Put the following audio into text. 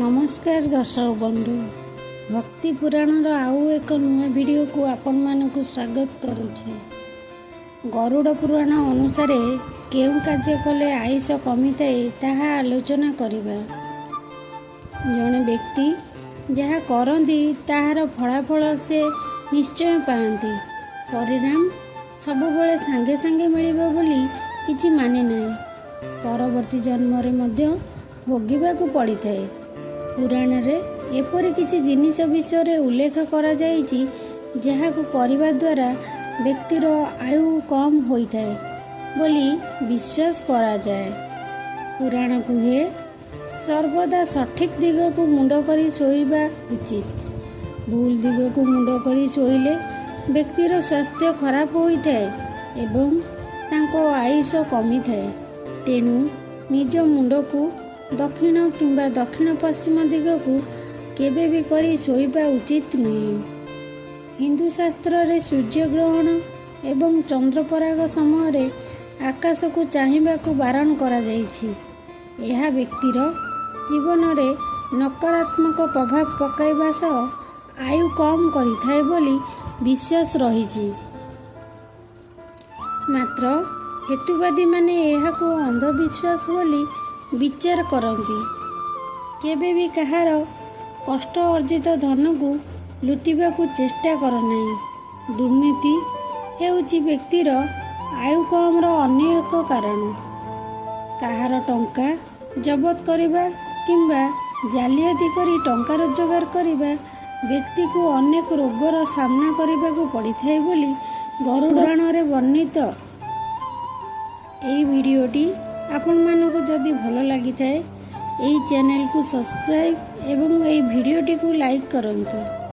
नमस्कार दर्शक बंधु भक्ति पुराणर आउ एक नुआ वीडियो को आपण मानकु स्वागत करुचे। गरुड़ पुराण अनुसार केउ कार्य कले आयुष कमी थाए ताहा आलोचना करिबा। जणे व्यक्ति जहा करंती ताहार फलाफल से निश्चय पाती। परिणाम सबुबले सांगे सांगे मिलिबो बोली किछि माने नाही। परवर्ती जन्म रे मध्य भोगिबाकू पड़ी थाए। पुराण रे एपरि किछि जिनिस विषय उल्लेख करा जाइछि जहाकू करिबा द्वारा व्यक्तिर आयु कम होइथाए बोली विश्वास करा जाए। पुराण कुहे सर्वदा सठिक दिग को मुंड करी सोइबा उचित। भूल दिग को मुंड करी सोइले व्यक्तिर स्वास्थ्य खराब होइथाए एवं तांको आयुष कमी थाए। तेणु निज मुंड को दक्षिण किंबा दक्षिण पश्चिम दिग को केबे भी करी सोइबा उचित नुहे। हिंदू शास्त्र रे सूर्य ग्रहण एवं चंद्रपराग समय रे आकाश को चाहिबा को बारण करा जाइछि। यह व्यक्तिर जीवन रे नकारात्मक प्रभाव पकाइबा सह आयु कम करिथाए बोली विश्वास रहिछि। मात्र हेतुवादी माने एहाको अंधविश्वास बोली विचार करती। केबे भी कहार कष्ट अर्जित धन को लुटिबा को चेष्टा कर नहीं। दुर्नीति हेउची व्यक्तिर आयु कम अन्य एक कारण। कहार टंका जबत करिबा किंबा जालियाती करी टंका रोजगार करिबा व्यक्ति को अनेक रोगर सामना करिबा को पड़िथाए बोली गरुड़ पुराण रे वर्णित। एई वीडियोटी आपण मानकु जदि भल लगी थाए एई चैनल को सब्सक्राइब एवं एई वीडियोटी को लाइक करंतु।